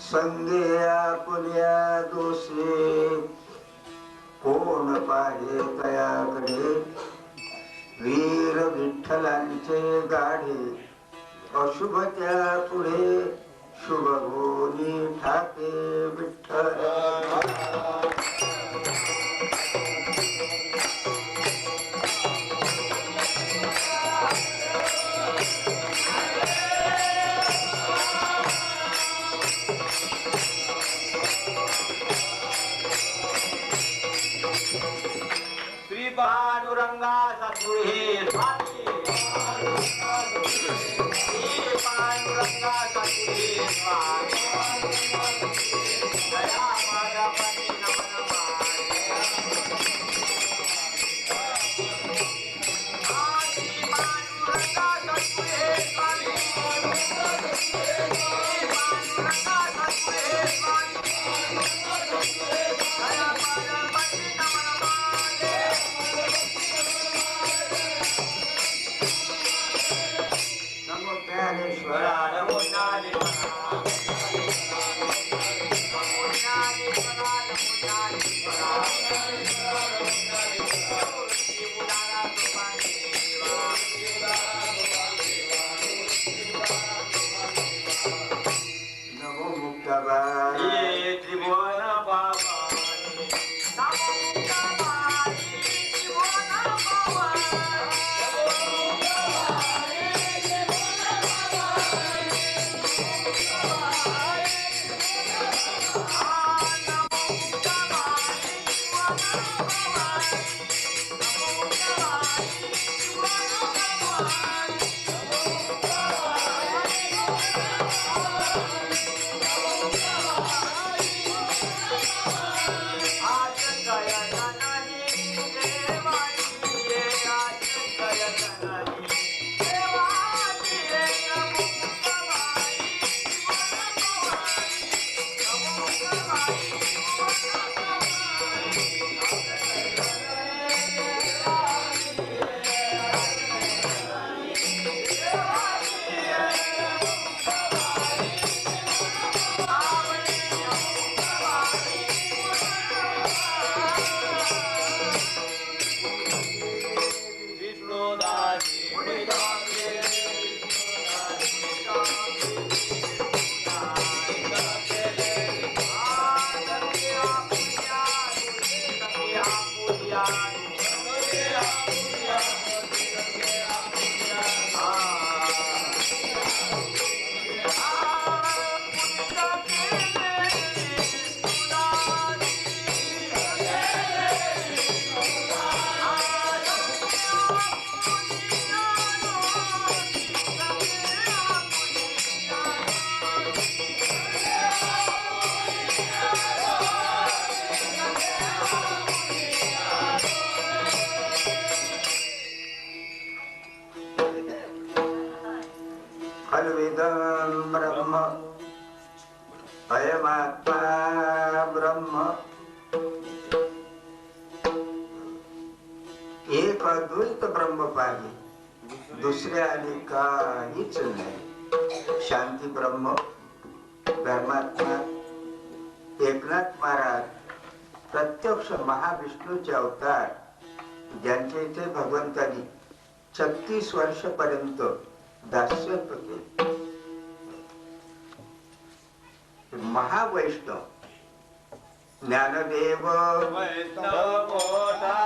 संगे आपुल्या दोषे कोण पाहे तयाकडे वीर विठ्ठलांचे गाढे अशुभ त्या पुढे शुभ होनी ठाके विठ्ठल श्री पांडुरंगा सद्गुहे स्वामी श्री पांडुरंगा सद्गुहे स्वामी दया पादापती नमन माने श्री पांडुरंगा सद्गुहे स्वामी श्री पांडुरंगा सद्गुहे स्वामी दया पादापती नमन माने नमो ज्ञानेश्वरा नमो ज्ञानेश्वरा नमो ज्ञानेश्वरा नमो ज्ञानेश्वरा श्री मुलारा तुमाने नमो मुक्ताबाई ये त्रिभुवन पावनी नमो मुक्ताबाई त्रिभुवन पावनी खल्विदं ब्रह्म अयमात्मा ब्रह्म एक अद्वैत ब्रह्म पाहिजे दुसऱ्या आणि काहीच नाही शांती ब्रह्म धर्मात्मा एकनाथ महाराज प्रत्यक्ष महाविष्णूचे अवतार ज्यांच्या इथे भगवंतानी 36 वर्षपर्यंत दास्यत्व केले महावैष्णव ज्ञानदेव वैष्णव मोठा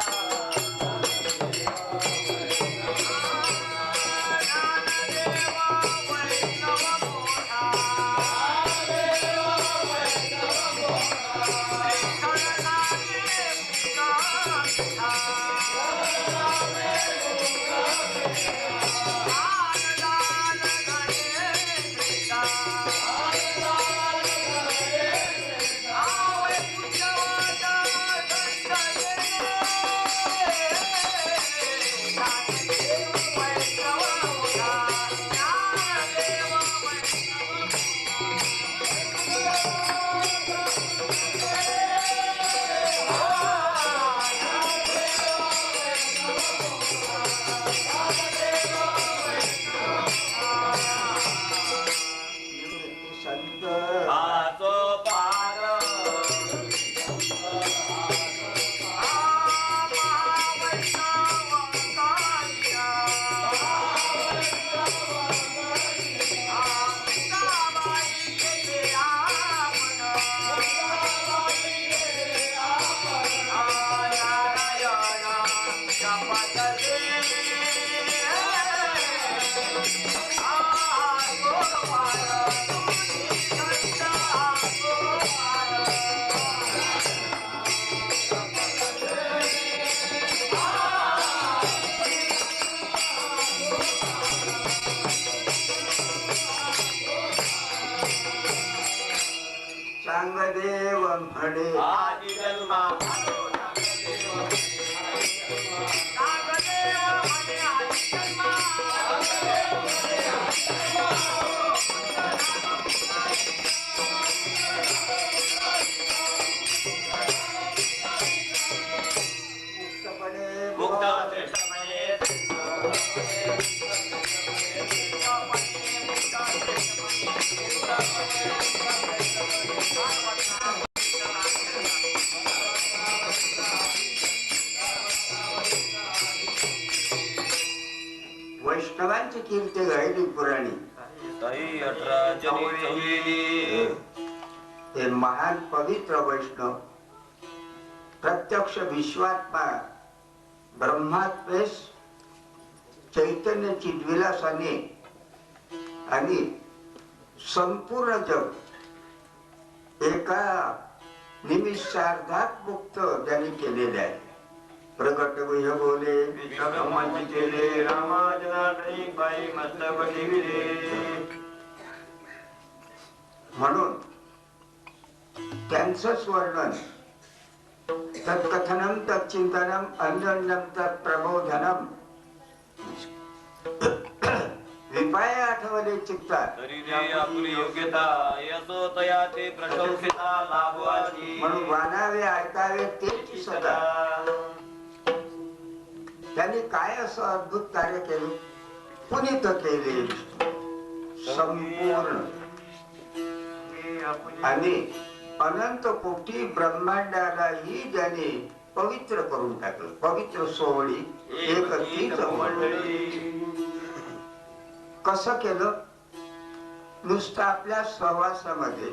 सांगदेव म्हणे आदि जन्मा सांगदेव म्हणे आदि जन्मा मुक्त श्रेष्ठ म्हणे वैष्णवांची कीर्ती गायली पुराणी. ताई 18 जनी चौलेली हे महान पवित्र वैष्णव प्रत्यक्ष विश्वात्मा ब्रह्मात्मेश चैतन्य चिद्विलासाने आणि संपूर्ण जग एका निमिषार्धात मुक्त त्यांनी केलेले आहे. प्रकट गुह्य बोले विश्वब्रह्मांची केले रामाजनार्दनी पायी मस्तक ठेविले. म्हणून त्यांचंच वर्णन तत्कथनम तच्चिंतनम अन्योन्यम तत्प्रबोधनम विपाय आठवले चित्तात. तरी रे आपली योग्यता यसो तया ते प्रशंसिता लाभवाची. म्हणून वानावे ऐकावे तेच सदा. त्यांनी काय असं अद्भुत कार्य केले, पुनीत केले संपूर्ण आणि अनंत कोटी ब्रह्मांडालाही ज्याने पवित्र करून टाकलं. पवित्र सोहळी एक तीच मंडळी. कसं केलं? नुसतं आपल्या सहवासामध्ये.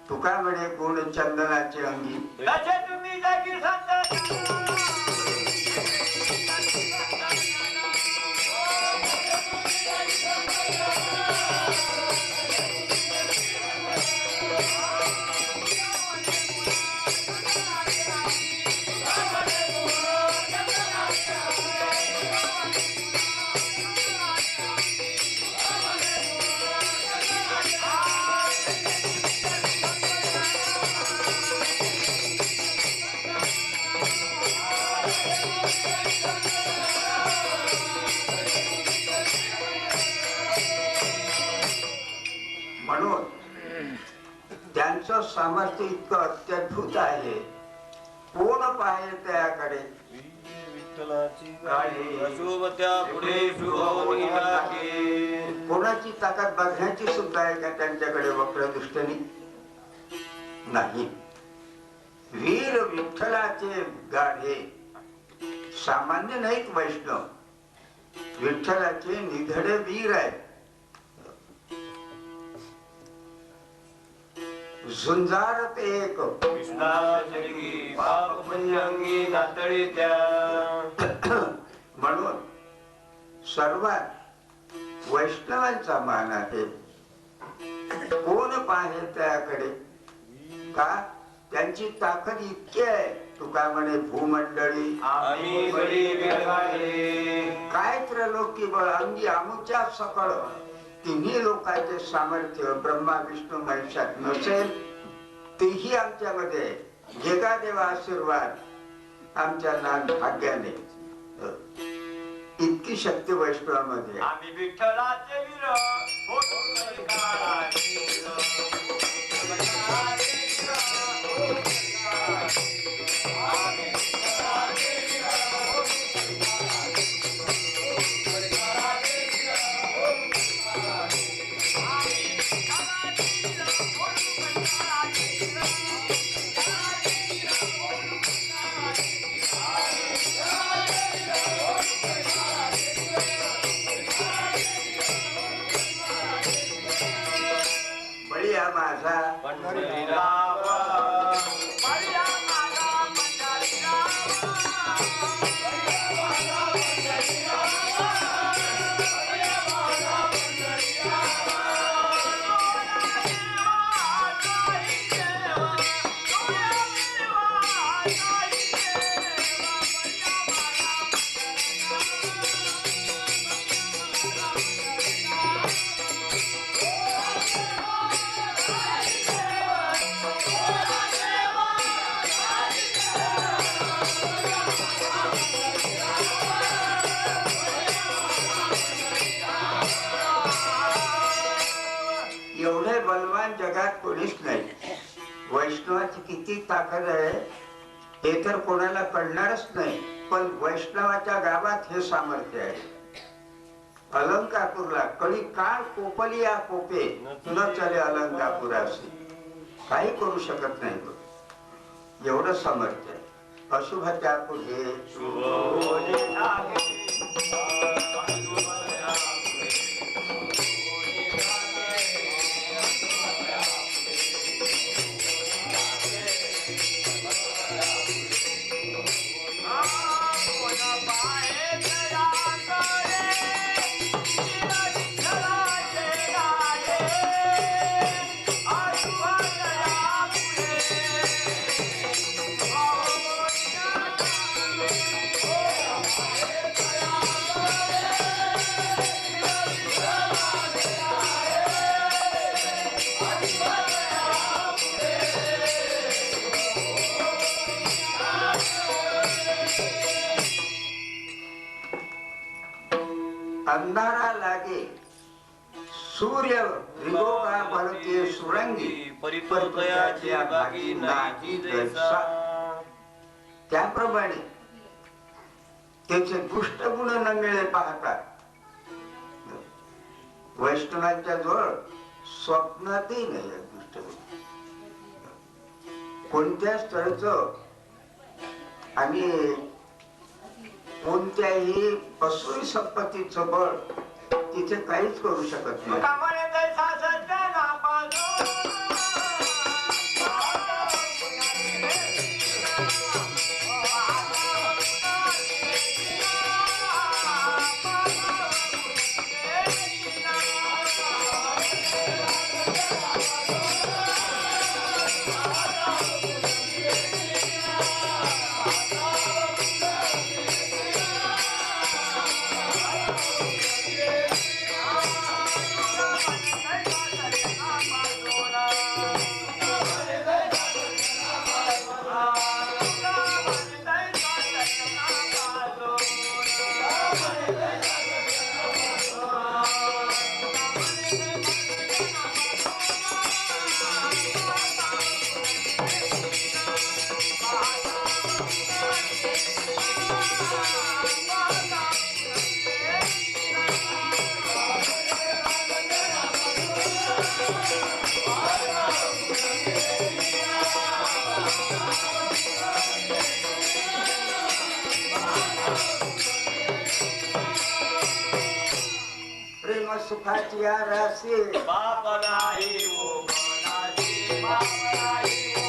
तुका म्हणे गुण चंदनाचे अंगी तसे तुम्ही जागी सांगता. म्हणून त्यांचं सामर्थ्य इतकं अत्यद्भुत आहे. कोण पाहे त्याकडे विठ्ठलाची गाडी अशुभ त्या पुढे शुभ होऊन टाके. कोणाची ताकद बघण्याची सुद्धा आहे का त्यांच्याकडे वक्रदृष्टीने? नाही. वीर विठ्ठलाचे गाढे सामान्य नाहीत. वैष्णव विठ्ठलाचे निधडे वीर आहेत. झुंजारत एक कृष्णाचरी पाप पुण्यंगी नातळी त्या. म्हणून सर्वात वैष्णवांचा मान आहे. कोण पाहे त्याकडे? का? त्यांची ताकद इतकी आहे. तुका म्हणे भूमंडळी आम्ही बळी वेळगाडे. काय त्रैलोकी बळ अंगी आमुच्या सकळ. तिन्ही लोकांचे सामर्थ्य ब्रह्मा विष्णू महेशात नसेल तेही आमच्यामध्ये घेगा देवा आशीर्वाद. आमच्या लहान भाग्याने इतकी शक्ती वैष्णवामध्ये. आम्ही विठ्ठलाचे वीर होतो काळाची वीर. बळीया माझा पंढरीरावा. बळीया माझा पंढरीरावा. समान जगात कोणीच नाही. वैष्णवाची किती ताकद आहे हे तर कोणाला कळणारच नाही, पण वैष्णवाच्या गावात हे सामर्थ्य आहे. अलंकापूरला कळी काळ कोपलिया कोपे न चले अलंकापुराशी, काही करू शकत नाही तो, एवढं सामर्थ्य आहे. अशुभाच्या पुढे अंधारा लागे सूर्य रिगोगा भरते सुरंगी परितोषयाची बागी नाही जैसा. त्याप्रमाणे त्याचे दुष्ट गुण न मिळे पाहता वैष्णवांच्या जवळ स्वप्नातही नाही दुष्ट गुण. कोणत्या स्थळचं आणि कोणत्याही असुरी संपत्तीचं बळ तिथे काहीच करू शकत नाही. सुखाची राशी बाप नाही ओ मनाची, बाप नाही ओ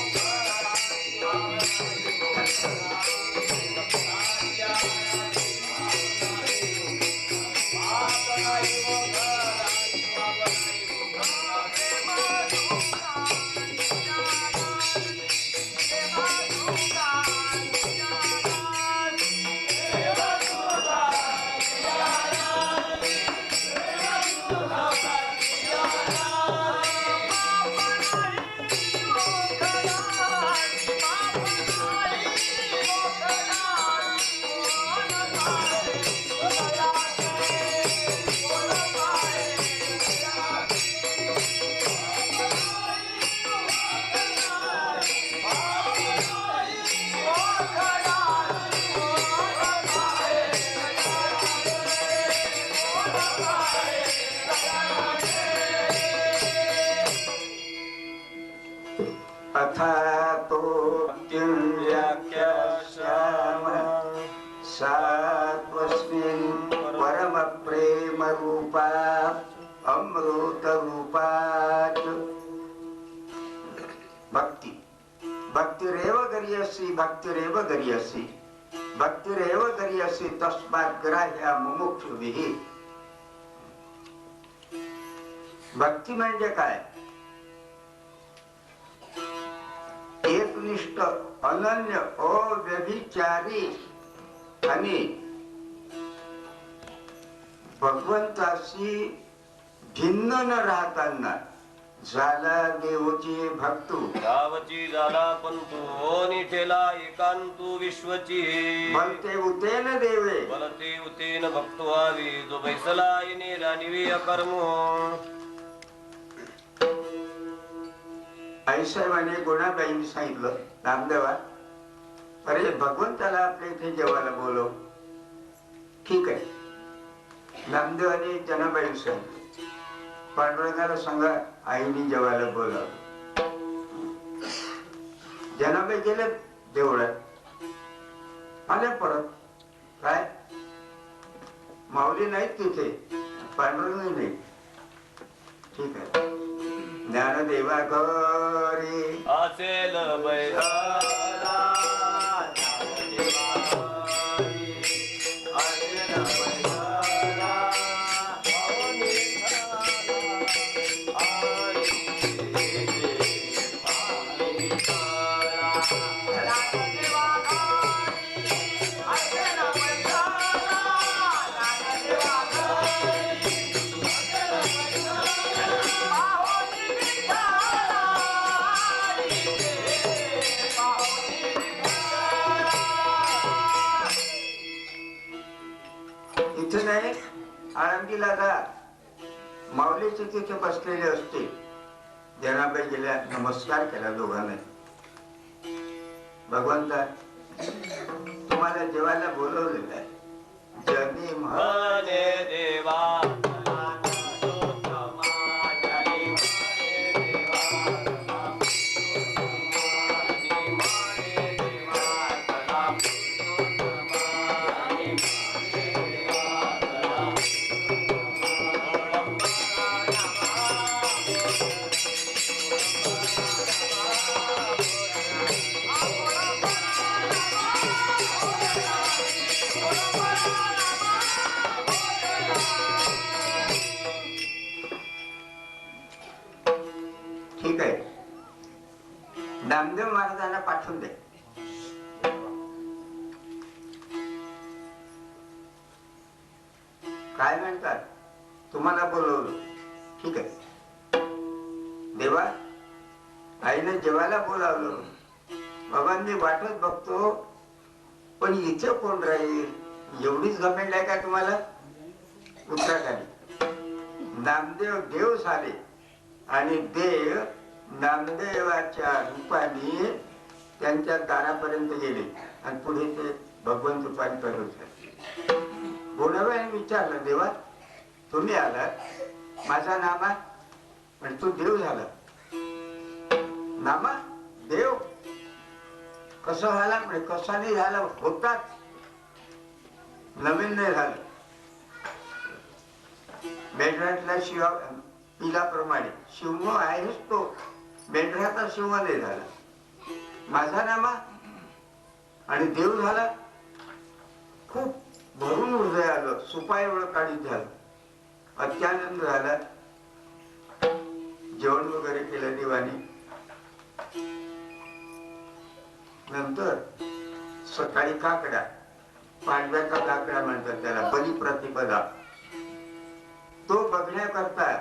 अथातो व्याख्यास्याम सात्वस्मिन् परम प्रेम रूपा अमृत रूपात् भक्ति भक्तिरेव गरीयसी भक्तिरेव गरीयसी भक्तिरेव गरीयसी तस्मात् ग्राह्या मुमुक्षुभिः. भक्ती म्हणजे काय? एकनिष्ठ अनन्य अव्यभिचारी आणि भगवंताशी भिन्न न राहताना झाला देवची भक्तू गावची झाला पंतू निठेला एकांतू विश्वची बलते उतेन देवे बलते उतेन भक्तो आवी जो बैसला येणे रानिवी अकर्म आईसाहेबांनी गुणाबाईंनी सांगितलं, नामदेवा अरे भगवंताला आपल्या इथे जेवायला बोलव. ठीक आहे. नामदेवाने जनाबाईला सांगितलं, पांडुरंगाला सांगा आईने जेवायला बोलावं. जनाबाई गेले देवळात, आल्या परत. काय माऊली नाहीत तिथे, पांडुरंग नाही. ठीक आहे. ज्ञानदेवा घरी असेल बैराला, इथे नाही, आळंदीला जा. माऊलीचे तिथे बसलेले असते. जनाबाई गेल्या, नमस्कार केला दोघांना. भगवंता तुम्हाला जेवायला बोलवलेलं आहे. जनी म्हणे देवा ठीक आहे. नामदेव महाराजांना पाठवून दे. काय म्हणतात, तुम्हाला बोलवलं. ठीक आहे. देवा आईने जेवायला बोलावलं. बाबांनी वाटत बघतो, पण इथे कोण राहील, एवढीच घमेंड आहे का तुम्हाला? उत्तराखाली नामदेव देव झाले आणि देव नामदेवाच्या रूपाने त्यांच्या दारापर्यंत गेले आणि पुढे ते भगवंत रूपांतर होते. गुणाबाईने विचारलं, देवा तुम्ही आलात, माझा नामा म्हणजे तू देव झाला. नामा देव कसं झाला? म्हणजे कसा नाही झाला, होताच, नवीन नाही झालं. मेढरातला शिवा पिलाप्रमाणे शिव आहेच तो, मेढराचा शिव नाही झाला. माझा नामा आणि देव झाला. खूप भरून हृदय आलं, सुपा एवढं काढीत झालं, अत्यानंद झाला. जेवण वगैरे केलं देवानी. नंतर सकाळी काकडा, पांडव्याचा काकडा म्हणतात त्याला, बलिप्रतिपदा, तो बघण्याकरता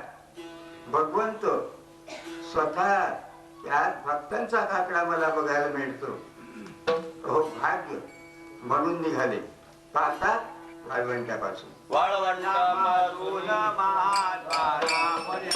भगवंत स्वतः त्यात भक्तांचा काकडा मला बघायला मिळतो, हो भाग्य म्हणून निघाले. पाहता वाळवंटापासून वाळवंटापासून महाद्वारापर्यंत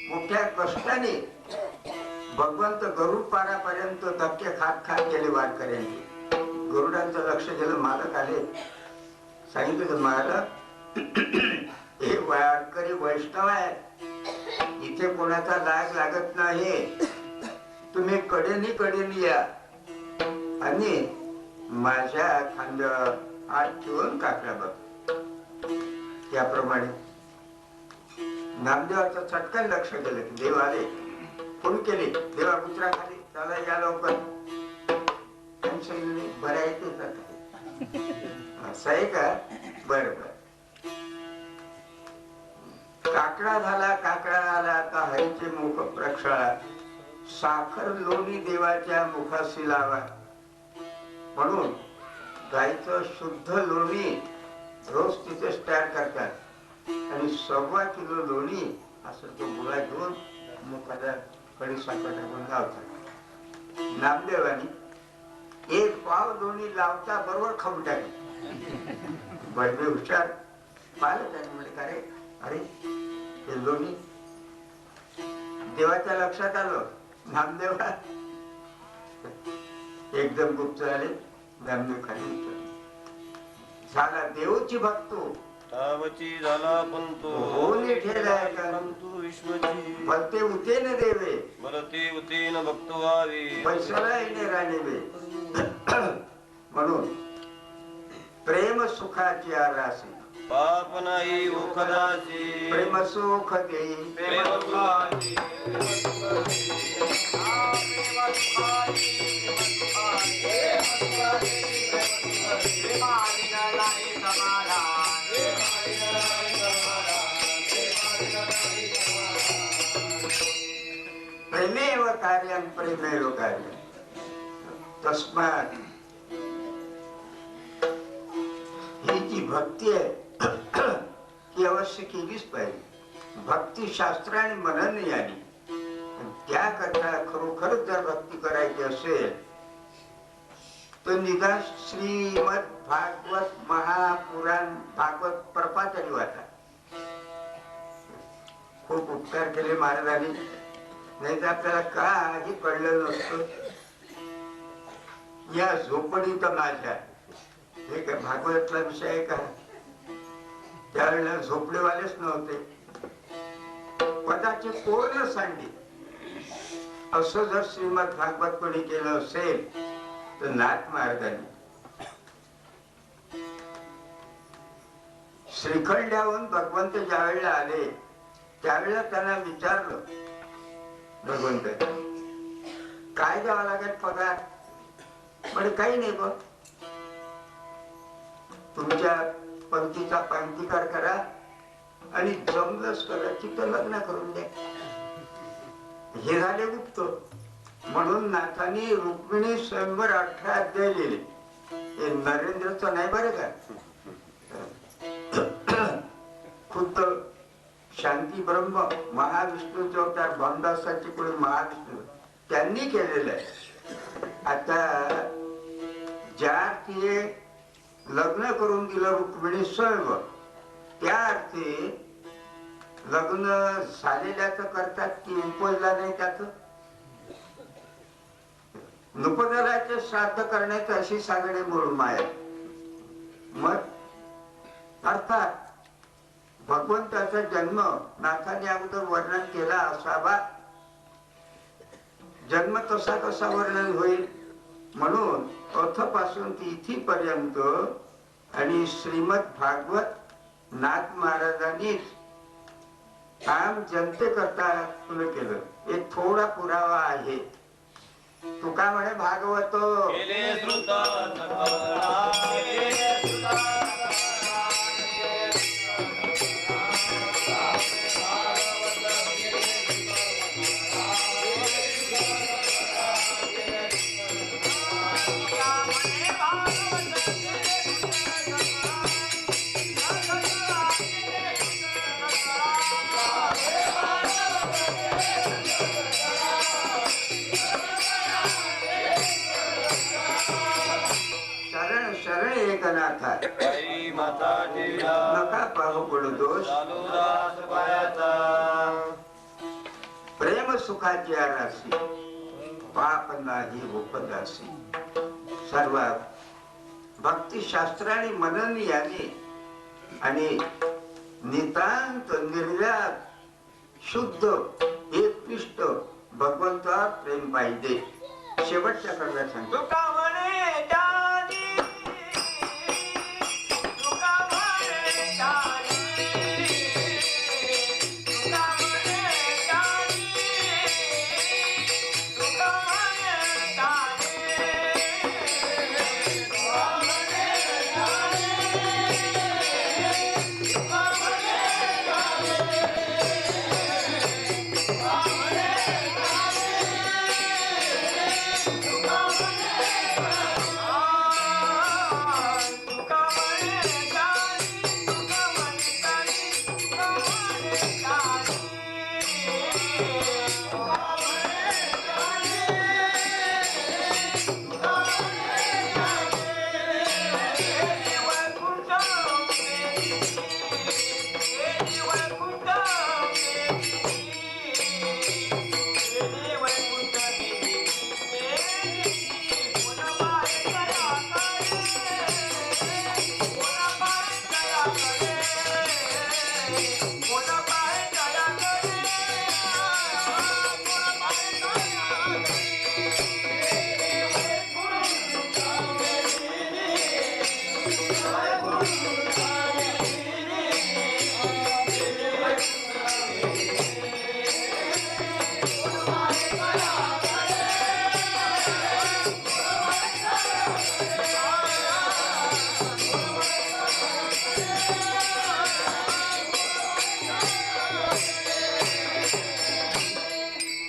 मोठ्या कष्टाने भगवंत गरुड पारापर्यंत धक्के खात खात गेले वारकऱ्यांनी. गरुडांचं लक्ष गेलं, मालक आले. सांगितलं, मालक हे वारकरी वैष्णव आहे, इथे कोणाचा लाग लागत नाही, तुम्ही कडेनी या आणि माझ्या खांद्यावर हात ठेवून काकडा बघ. त्याप्रमाणे नामदेवाचं चटकन लक्ष गेलं की देव आले. फोन केले, देवा उत्तराखाली त्याला या लवकर. बऱ्या येते असं आहे का? बर बर. काकडा झाला, काकडा आला का हरीचे मुख प्रक्षाळा, साखर लोणी देवाच्या मुखाशी लावा. म्हणून गाईचं शुद्ध लोणी रोज तिथेच तयार करतात आणि 1.25 किलो लोणी असं तो गुळा घेऊन मुखाला कडी साखर टाकून लावतात. नामदेवानी 1 पाव लोणी लावता बरोबर खाऊन टाकले. बडबे हुशार पाहिलं त्याने, म्हणजे का रे, अरे ते लोणी देवाच्या लक्षात आलं. नामदेवा एकदम गुप्त झाले. नामदेव खाली उतरले. झाला देवची भक्तो तावची झाला पंतो होली ठेलाय पंतु विश्वची भक्ते उतेन देवे भरते उतेन भक्तो व्हावे पैशाला येणे राणेवे. म्हणून प्रेम सुखाची आरासी पाप नाही ओखदाची प्रेम सुख देई प्रेम सुखाची प्रेमेव कार्यं प्रेमेव कार्यं. तस्मात ही जी भक्ती आहे ती अवश्य केलीच पाहिजे. भक्ती शास्त्र आणि मनन यानी. त्याकरता खरोखर जर भक्ती करायची असेल तर निदान श्रीमद भागवत महापुराण भागवत प्रपातरी वाचा. खूप उपकार केले महाराजांनी, नाही तर आपल्याला काही कळलं नसतं. या झोपडीत माझ्या हे काय भागवतला विषय आहे का? त्यावेळेला झोपडेवालेच नव्हते. कदाचित पूर्ण सांडी असं जर श्रीमद भागवत कोणी केलं असेल तर नाथ महाराजांनी श्रीखंडाहून भगवंत ज्या वेळेला आले त्यावेळेला त्यांना विचारलं, भगवंत काय द्यावं लागेल पगार? म्हणजे काही नाही, बघ तुमच्या पंक्तीचा पंक्तीकार करा आणि जमलंच करा तिथं लग्न करून द्या. हे झाले गुप्त. म्हणून नाथांनी रुक्मिणी स्वयंवर 18 अध्याय लिहिले. हे नरेंद्रचं नाही बरं का. खुद्द शांती ब्रह्म महाविष्णूचे अवतार भामदासाचे कोणी महाविष्णू त्यांनी केलेलं आहे. आता ज्या अर्थी लग्न करून दिलं रुक्मिणी स्वयंवर, त्या अर्थी लग्न झालेल्याच करतात की उपजला नाही त्याच. नुपदलाचे श्राद्ध करण्याची अशी सांगणे म्हणून माया. मग अर्थात भगवंताचा जन्म नाथाने अगोदर वर्णन केला असावा. जन्म कसा कसा वर्णन होईल म्हणून अथपासून तिथीपर्यंत आणि श्रीमद भागवत नाथ महाराजांनी काम जनते करता तुला केलं. एक थोडा पुरावा आहे. तुका म्हणे भागवत नका पाहू पडू दोष प्रेम सुखाची आरासी पाप नाही उपदासी. सर्व भक्ती शास्त्र आणि मनन याने आणि नितांत निर्व्याज शुद्ध एकनिष्ठ भगवंता प्रेम पाहिजे. शेवटच्या कडव्यात सांगतो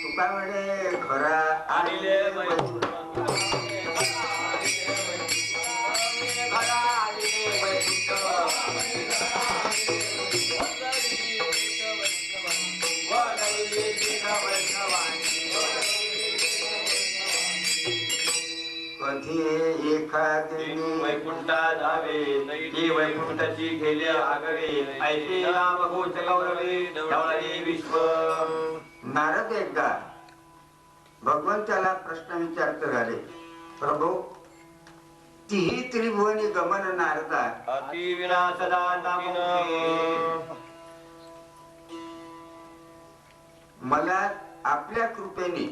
तुका म्हणे घरा आणले वैकुंठ कधी एखादी वैकुंठा जावे ती वैकुंठाची गेले आगवे ऐसे नाम गोच गौरवे ढवळे विश्व. नारद एकदा भगवंताला प्रश्न विचारत झाले, प्रभू तिही त्रिभुवनी गमन नारदा अति विनाशदा नामोहे. मला आपल्या कृपेने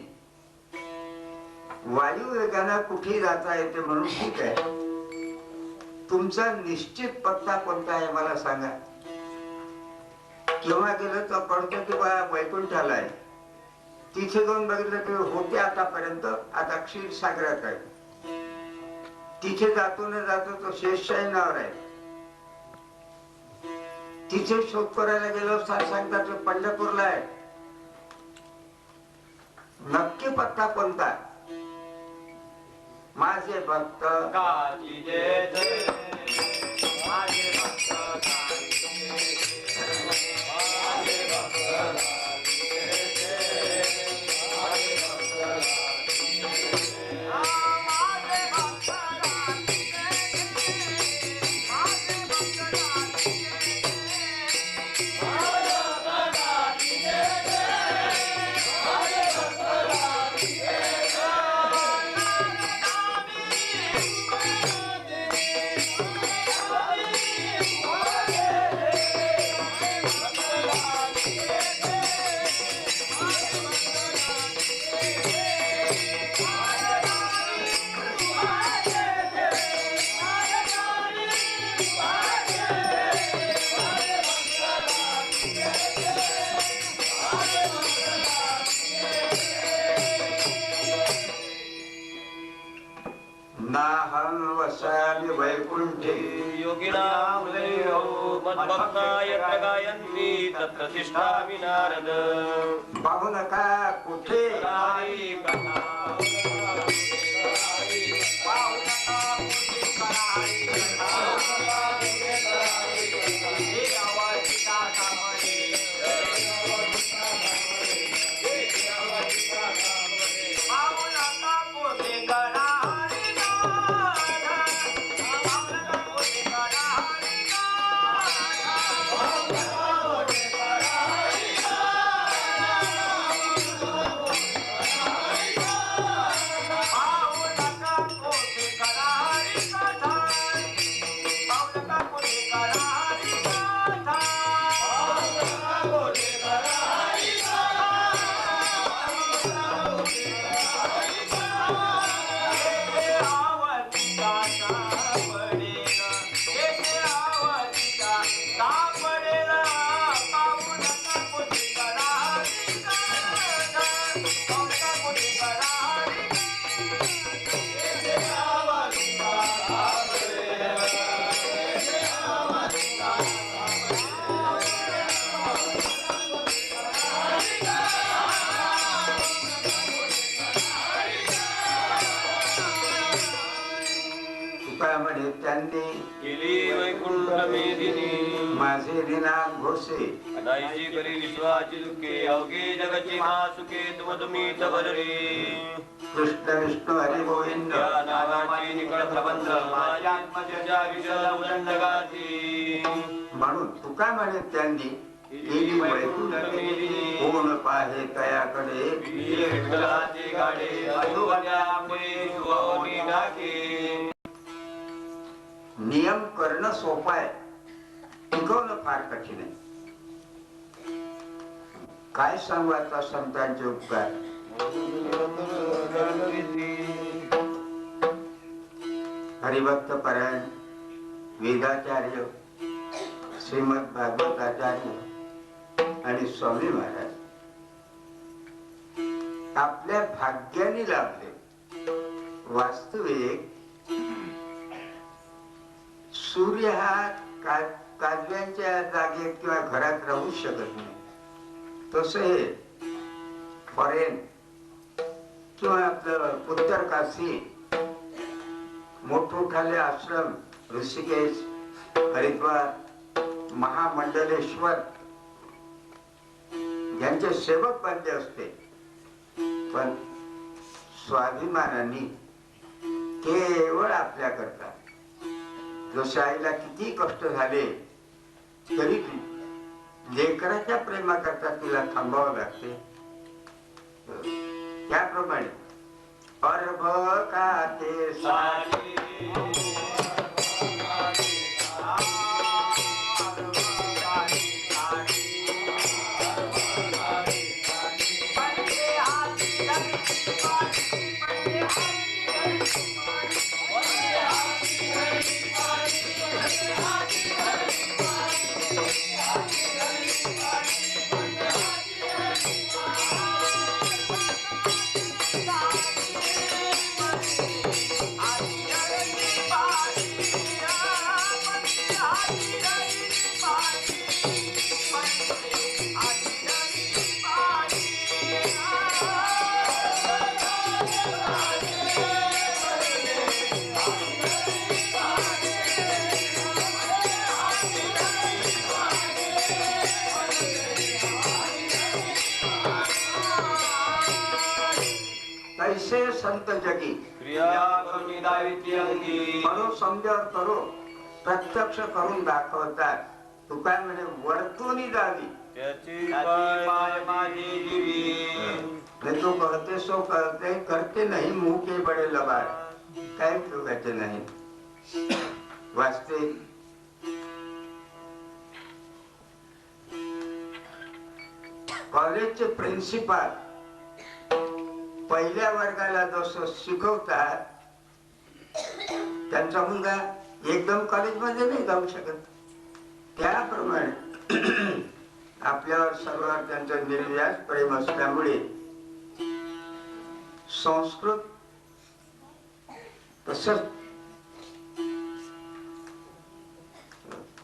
वायू वेगाने कुठे जाता येते म्हणून ठीक आहे, तुमचा निश्चित पत्ता कोणता आहे मला सांगा. केव्हा गेलं तर कळतं की बा वैकुंठाला आहे. तिथे जाऊन बघितलं की होते आतापर्यंत, आता क्षीरसागरात आहे. तिथे जातो न जातो तो शेषशायनावर आहे. तिथे शोध करायला गेलो सांगतात तो पंढरपूरला आहे. नक्की पत्ता कोणता? माझे भक्त काची जय जय माझे भक्त काची जय माझे भक्त काची जय माझे भक्त काची जय माझे भक्त काची जय माझे भक्त काची जय माझे भक्त काची जय माझे भक्त काची जय. नाहं वसामि वैकुंठे योगिनां हृदयो मद्भक्ता यत्र गायन्ति तत्र तिष्ठामि नारद. पाहू नका कुठे करारी कथा पाहू नका कुठे करारी कथा हे आवाजिता सामने पाहू नका कुठे करारी त्यांनी केली वैकुंठ मेदिनी माझे दिनाम घोषे अनाईची करी विश्वाची दुःखे अवघे जगची महासुखे तुम तुम्ही तवररे. कृष्ण विष्णू हरी गोविंद या नावाची निकळ प्रबंध माझ्या आत्मचर्चा विषय उदंडगाती. म्हणून तुका म्हणे त्यांनी केली वैकुंठ मेदिनी कोण पाहे तयाकडे विठ्ठलाचे गाडे अधुवड्यामुळे सुवनी टाके. नियम करणं सोपं आहे, टिकवणं फार कठीण आहे. काय सांगू आता संतांचे उपकार. हरिभक्त परायण वेदाचार्य, श्रीमद भागवताचार्य आणि स्वामी महाराज आपल्या भाग्याने लाभले. वास्तविक सूर्य हा काजव्यांच्या जागेत किंवा घरात राहू शकत नाही. तसं हे फॉरेन किंवा आपलं उत्तर काशी मोठमोठाले आश्रम, ऋषिकेश, हरिद्वार, महामंडलेश्वर यांचे सेवक बांधले असते. पण स्वाभिमानाने केवळ आपल्या करता जसं आईला किती कष्ट झाले तरी लेकराच्या प्रेमाकरता तिला थांबावं लागते. त्याप्रमाणे अर्भ काते सारी संत जगी क्रिया करुणी दाविती अंगी म्हणून समजावर करो प्रत्यक्ष करून दाखवतात. तू काय म्हणे वर्तुनी दावी त्याची पाय माझी जीवी तो कहते सो करते करते नाही मुंह के बडे लबाड काय उपयोगाचे नाही. वाचते कॉलेजचे प्रिन्सिपाल पहिल्या वर्गाला जसं शिकवतात त्यांचा मुलगा एकदम कॉलेजमध्ये नाही जाऊ शकत. त्याप्रमाणे आपल्यावर सर्वात त्यांचं निर्व्याज प्रेम असल्यामुळे संस्कृत तसंच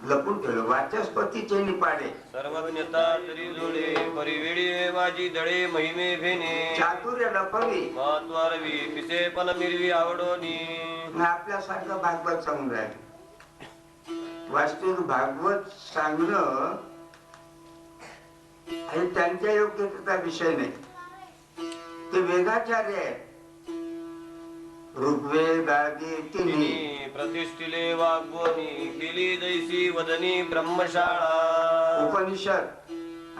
लपून ठेवलं. वाचस्पतीचे निपाडे सर्वज्ञता तरी जोडे परिवेळी माझी दळे महिमे फेने चातुर्य लपवी महत्वारवी पिसे पण मिरवी आवडोनी. आपल्यासारखं भागवत सांगून राहिले. वास्तविक भागवत सांगणं हे त्यांच्या योग्यतेचा विषय नाही. ते वेदाचार्य आहेत. ऋग्वेद आदी तिन्ही प्रतिष्ठिले वाग्वनी केली दैसी वदनी ब्रह्मशाळा उपनिषद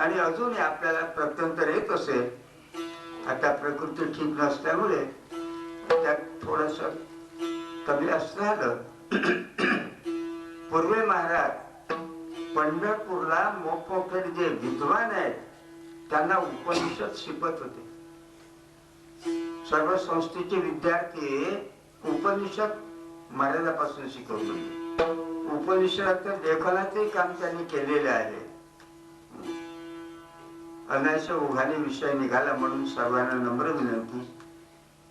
आणि अजूनही आपल्याला प्रत्यंतर येत असेल. आता प्रकृती ठीक नसल्यामुळे त्यात थोडस कमी असलं. पूर्वी महाराज पंढरपूरला मोठमोठे जे विद्वान आहेत त्यांना उपनिषद शिकवत होते. सर्व संस्थेचे विद्यार्थी उपनिषद महाराजापासून शिकवत होते. उपनिषद लेखनाचे काम त्यांनी केलेले आहे. अनायसे उघाने विषय निघाला म्हणून सर्वांना नम्र विनंती.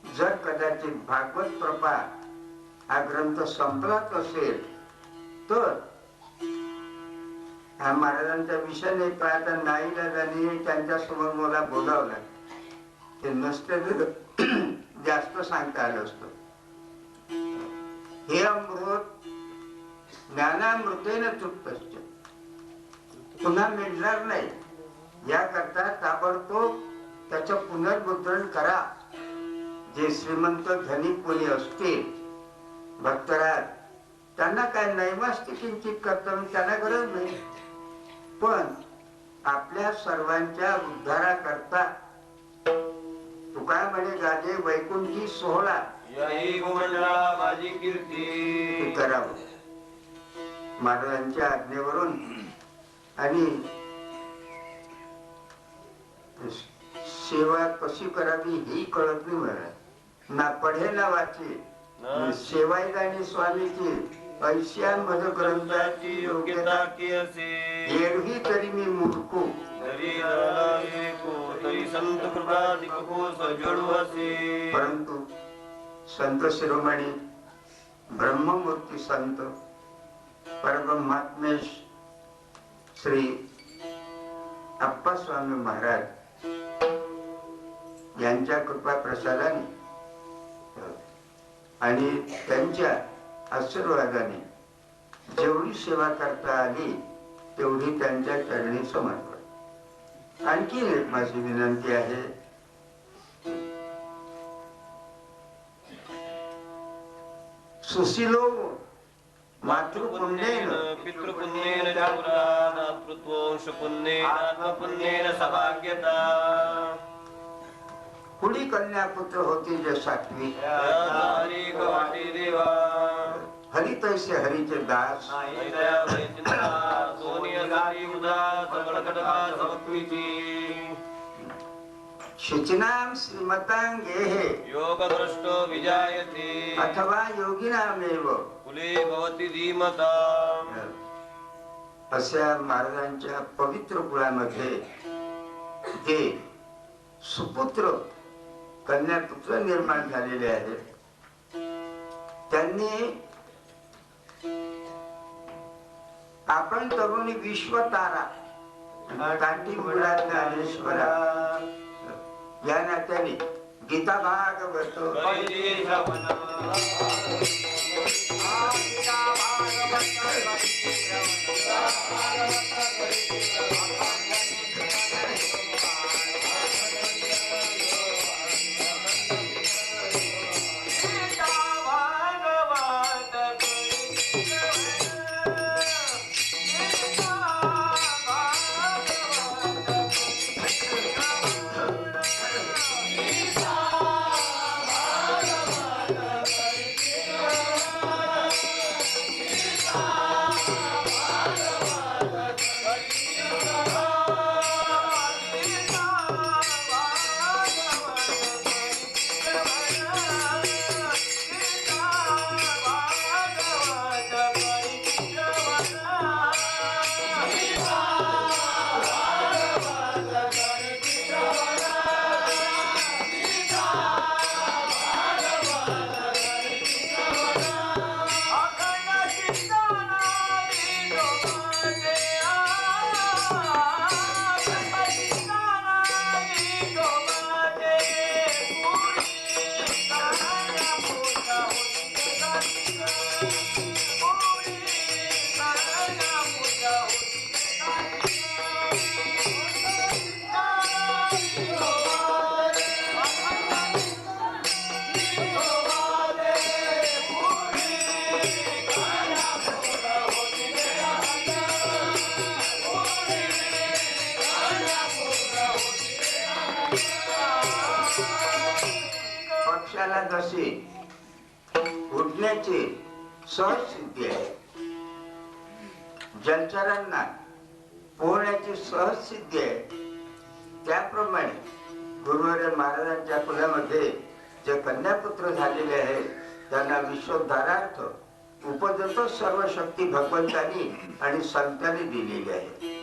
जर कदाचित भागवत प्रपा हा ग्रंथ संपलाच असेल तर हा महाराजांचा विषय नाही. पण आता नाईलाजाने त्यांच्या समोर मला बोलावं लागलं. ते नसते जास्त सांगता आलं असतं. हे अमृत ज्ञानामृतेन तृप्तश्च पुन्हा मिळणार नाही. याकरता ताबडतोब त्याचं पुनर्मुद्रण करा. जे श्रीमंत धनिक कोणी असतील भक्तराज त्यांना काय नैवास्ती किंचित कर्तव्य त्यांना गरज नाही. पण आपल्या सर्वांच्या उद्धाराकरता तुका म्हणे गाजे वैकुंठी सोहळा याही गोमंडळा माझी कीर्ती करावं महाराजांच्या आज्ञेवरून. आणि सेवा कशी करावी ही कळत नाही मला. ना पढे ना वाचे सेवाई गाणी स्वामीची ऐशिया मध ग्रंथाची योग्यता की असे एरवी तरी मी मूर्खू तरी झाला विवेको तरी संत कृपा दीपको सजडू असे परंतु संत शिरोमणी ब्रह्ममूर्ती संत परब्रह्मात्मेश श्री अप्पा स्वामी महाराज यांच्या कृपा प्रसादाने आणि त्यांच्या आशीर्वादाने जेवढी सेवा करता आली तेवढी त्यांच्या चरणी समर्पण. आणखी एक माझी विनंती आहे, सुशीलो मातृपुण्येन पितृपुण्येन पुत्रपुण्येन आत्मपुण्येन सभाग्यता कुणी कन्यापुत्र होती जे सात्विक देवा हरी तैसे हरीचे दास शुचिनाम श्रीमतां गेहे योगभ्रष्टो विजायते अथवा योगिनामेव कुले भवति धीमता. अशा महाराजांच्या पवित्र कुळामध्ये जे सुपुत्र कन्यापुत्र निर्माण झालेले आहेत त्यांनी आपण तरुणी विश्वतारा कांटीमुळा ज्ञानेश्वरा या नात्याने गीता भागवत पक्षाला जशी उडण्याची सहज सिद्धी आहे, जलचरांना पोहण्याची सहज सिद्धी आहे, त्याप्रमाणे गुरुवर्य महाराजांच्या कुलामध्ये जे कन्यापुत्र झालेले आहेत त्यांना विश्वोद्धारार्थ उपजत सर्व शक्ती भगवंतांनी आणि संतांनी दिलेली आहे.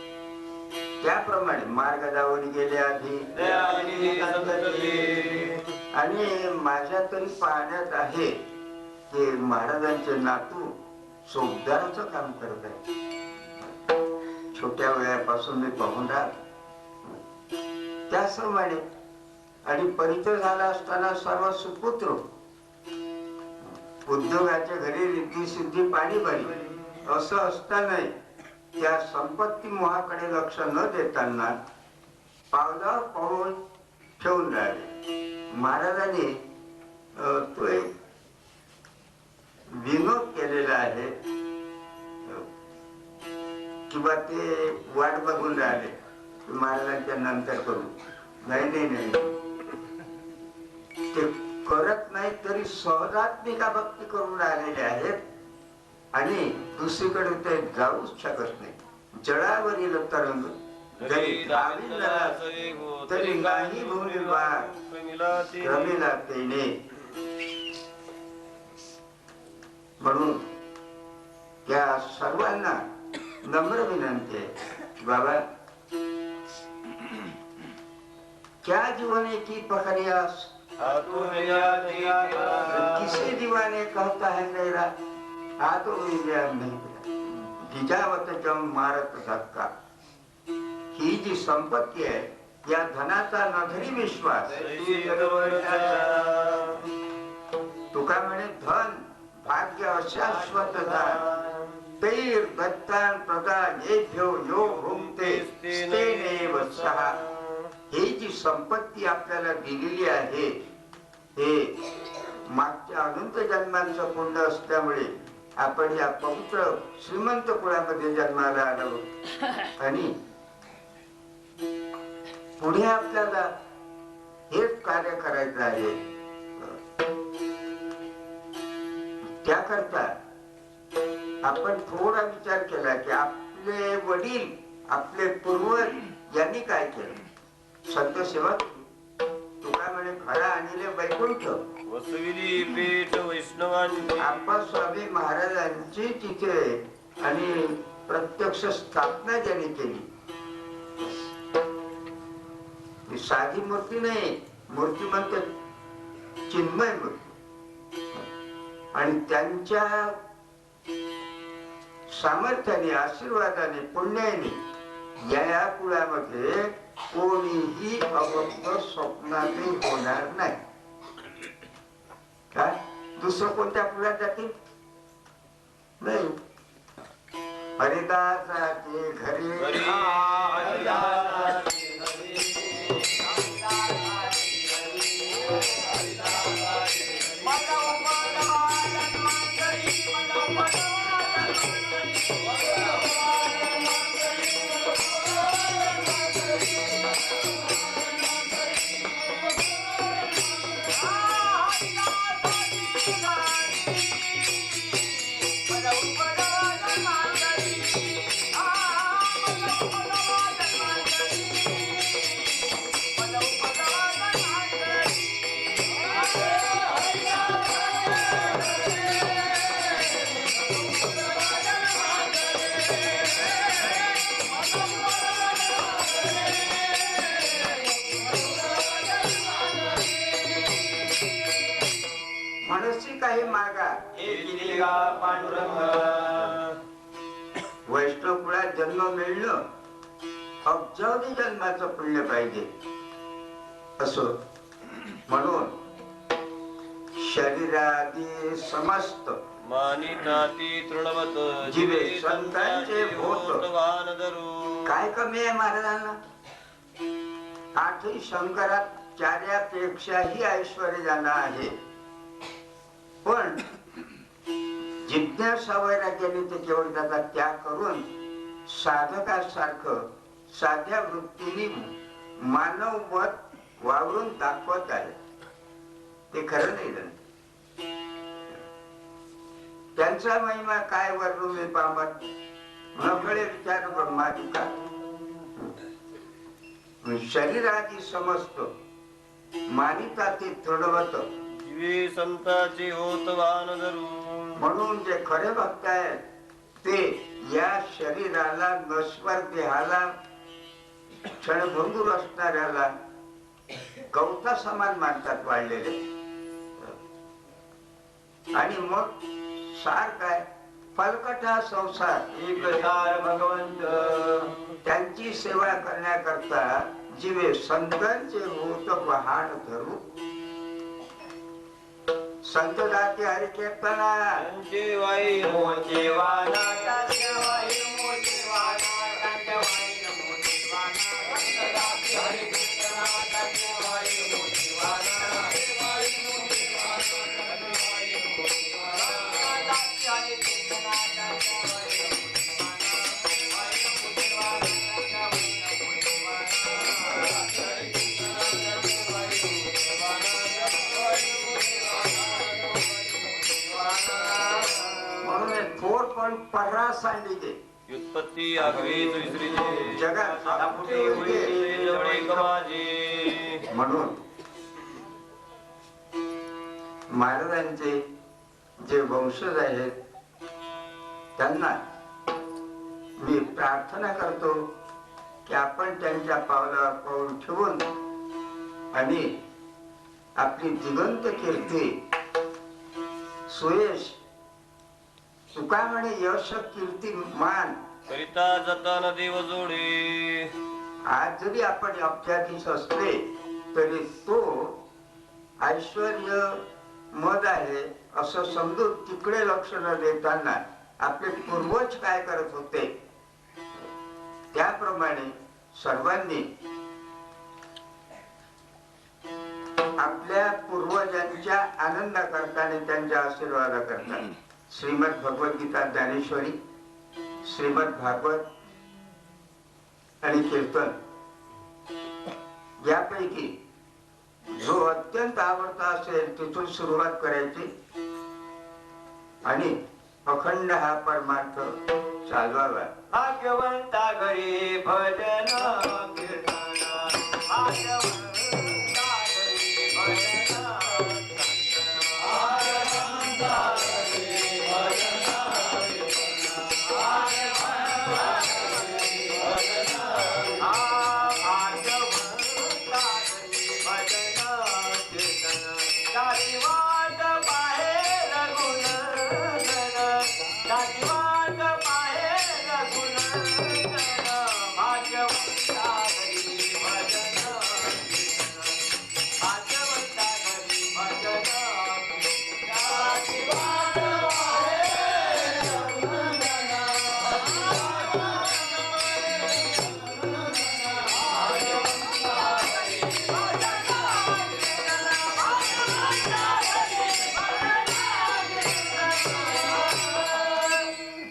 त्याप्रमाणे मार्ग दावून गेले आधी आणि माझ्या तरी पाहण्यात आहे की महाराजांचे नातू सोबदाराचं काम करत आहे. छोट्या वयापासून मी पाहून राहतो त्याप्रमाणे आणि परिचय झाला असताना सर्व सुपुत्र उद्योगाच्या घरी रिद्धी सिद्धी पाणी भरी असं असताना त्या संपत्ती मोहाकडे लक्ष न देताना पावलावर पाऊल ठेवून राहिले. महाराजांनी तो एक विनोद केलेला आहे किंवा ते वाट बघून राहिले महाराजांच्या नंतर करू नाही ते करत नाही तरी सहजात्मिका भक्ती करून राहिलेले आहेत आणि दुसरीकडे ते जाऊच शकत नाही. जळावरील तरंग जरी तरी नाही रमेला तेने. म्हणून या सर्वांना नम्र विनंती है, बाबा क्या जीवने की प्रक्रियास किसे दीवाने कहता है मेरा तो गिजावत जम मारत धक्का. ही जी संपत्ती आहे या धनाचा नधरी विश्वास. तुका म्हणे धन भाग्य अशाश्वतता तैर दत्तान प्रदान येभ्यो यो भुंक्ते स्तेनेव सहा. ही जी संपत्ती आपल्याला दिलेली आहे हे मागच्या अनंत जन्मांचं पुण्य असल्यामुळे आपण या पवित्र श्रीमंत कुळामध्ये जन्माला आलो आणि पुढे आपल्याला हेच कार्य करायचं आहे. त्याकरता आपण थोडा विचार केला की आपले वडील आपले पूर्वज यांनी काय केलं. संत सेवक तुका म्हणे खरा आणले वैकुंठ वसविली पेट वैष्णवांची. आप्पास्वामी महाराजांची तिथे आणि प्रत्यक्ष स्थापना ज्यांनी केली. साधी मूर्ती नाही, मूर्तिमंत चिन्मय मूर्ती. आणि त्यांच्या सामर्थ्याने आशीर्वादाने पुण्याने या कुळामध्ये कोणीही अभक्त स्वप्नातही होणार नाही. काय दुसरं कोणत्या कुळात जातील नाही. हरिदासाचे घरी काही मागा वैष्णव कुळात जन्म मिळणं अब्जावधी जन्माचं पुण्य पाहिजे असो. म्हणून शरीरादी समस्त मानिनाती तृणवत जीवे संतांचे भूत. काय कमी आहे महाराजांना. आठही शंकरात चार्यापेक्षाही ऐश्वर्य ज्यांना आहे. पण जिज्ञासा वैराग्याने ते केवळ त्याचा त्याग करून साधकासारखं साध्या वृत्तीने मानववत वावरून दाखवत आहे. ते खरं नाही झालं. त्यांचा महिमा काय वर्णू मी पामत नकळे विचार ब्रह्मादिका. शरीरादी समस्त मानिता ते तृणवत संतांचे होत वान धरू. म्हणून जे खरे भक्त आहेत ते या शरीराला नश्वर देहाला क्षणभंगूर असणाऱ्याला गवता समान मानतात वाढलेले. आणि मग सार काय फलकट हा संसार एक सार भगवंत. त्यांची सेवा करण्याकरता जीवे संतांचे होत पहाड धरू. संत जाती हरि कीर्तना पर्रा सांगितले. व्युत्पत्ती आगवीच विसरिले जगात म्हणून महाराजांचे जे वंशज आहेत त्यांना मी प्रार्थना करतो की आपण त्यांच्या पावलावर पाऊल ठेवून आणि आपली दिगंत कीर्ती सुयश तुका म्हणे यश कीर्ती मान करिता जतन देव जोडे. आज जरी आपण अब्जाधीश असले तरी तो ऐश्वर्य मद आहे असं समजून तिकडे लक्ष न देताना आपले पूर्वज काय करत होते त्याप्रमाणे सर्वांनी आपल्या पूर्वजांच्या आनंदा करता आणि त्यांच्या आशीर्वादा करता श्रीमद भगवद्गीता ज्ञानेश्वरी श्रीमद भागवत आणि कीर्तन यापैकी जो अत्यंत आवडता असेल तिथून सुरुवात करायची आणि अखंड हा परमार्थ चालवावा. भाग्यवंता घरी भजन कीर्तन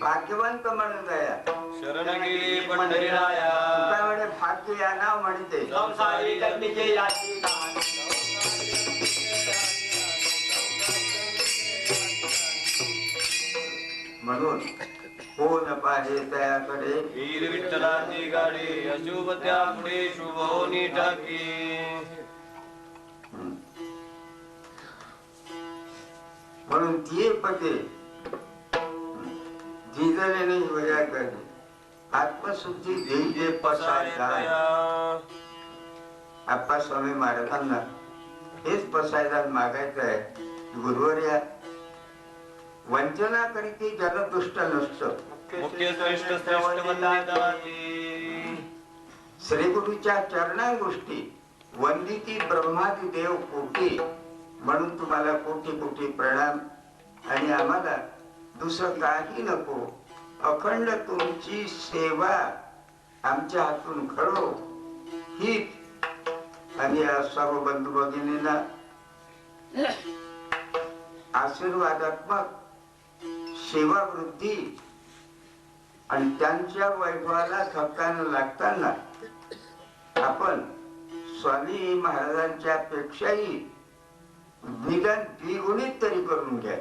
भाग्यवंत म्हणून गया शरण गेली पंढरीराया. तुका भाग्य या नाव म्हणते संसारी जन्मीचे याची दान. म्हणून कोण पाहे त्याकडे वीर विठ्ठलाची गाडी अशुभ त्या पुढे शुभ होनी टाकी. म्हणून ती पते जिजले नाही वजा करणे आत्मशुद्धी देई जे पसायचा. आप्पा स्वामी महाराजांना हेच पसायदान मागायचं आहे. गुरुवर्या वंचना करीती जनदुष्ट नसत मुख्य श्रेष्ठ श्रेष्ठ वंदिताची. श्री गुरुच्या चरणा गोष्टी वंदिती ब्रह्मादी देव कोटी म्हणून तुम्हाला कोटी कोटी प्रणाम. आणि आम्हाला दुसरं काही नको अखंड तुमची सेवा आमच्या हातून घडो ही आणि या सर्व बंधू भगिनींना आशीर्वादात्मक सेवा वृद्धी आणि त्यांच्या वैभवाला धक्का न लागताना आपण स्वामी महाराजांच्या पेक्षाही निदान द्विगुणित तरी करून घ्या.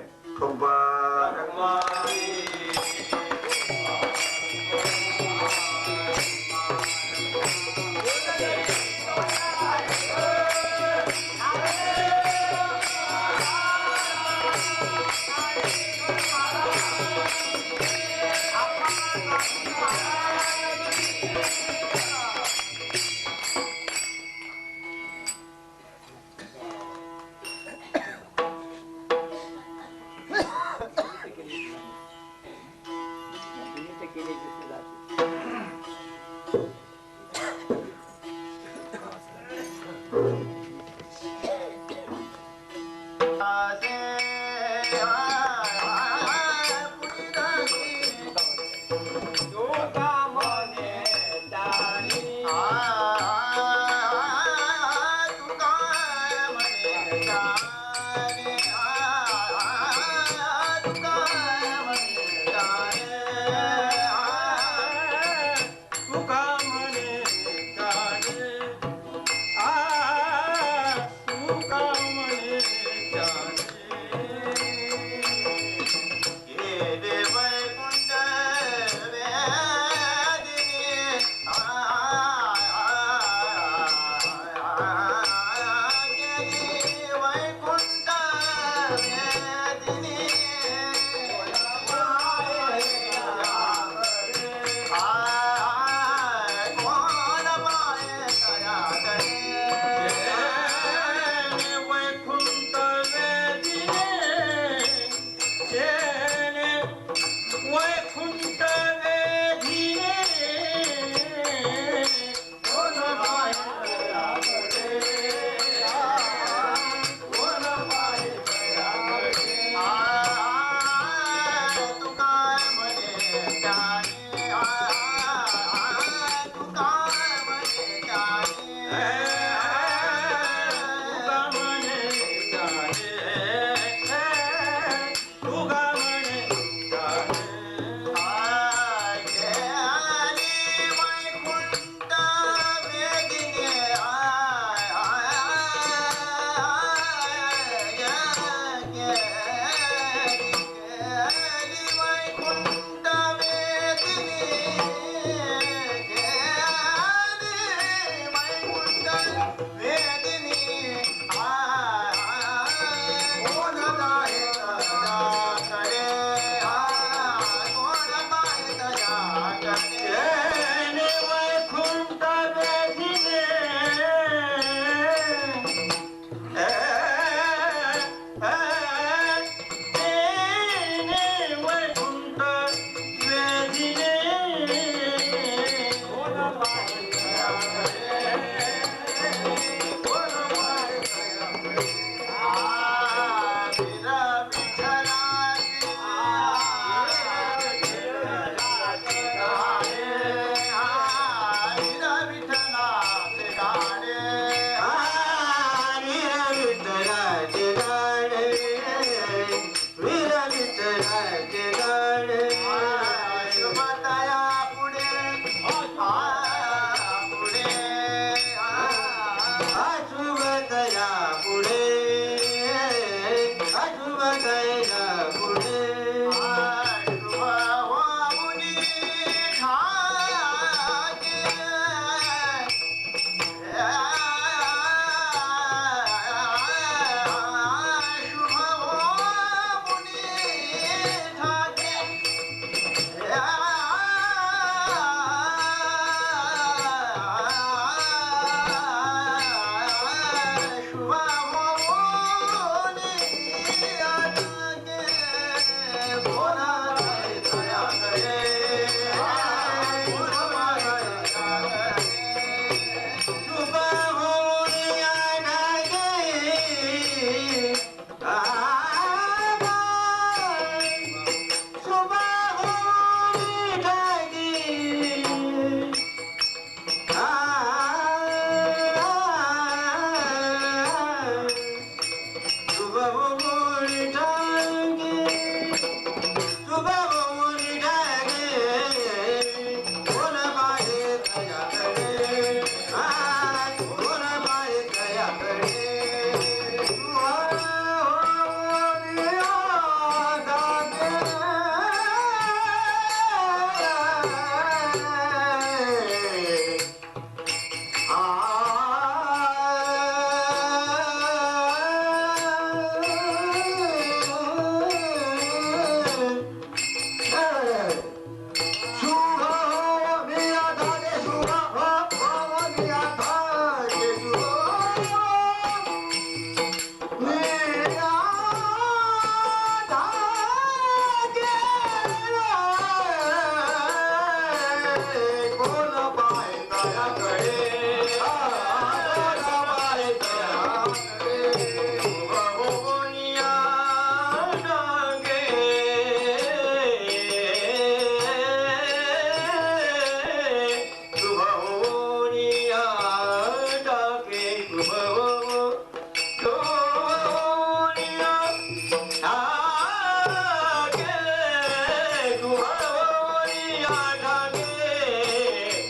हळवळी आठाने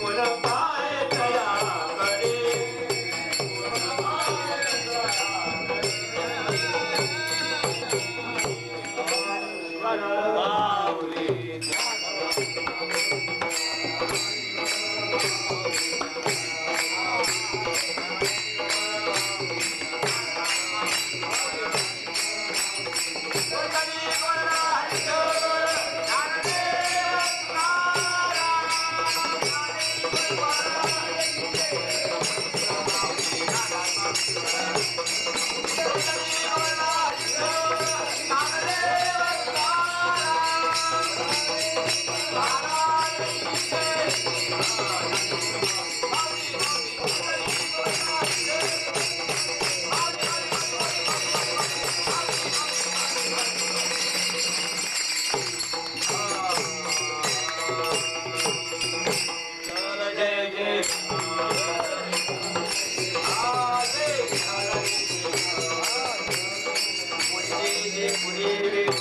कोण पाय तयाकडे पुरी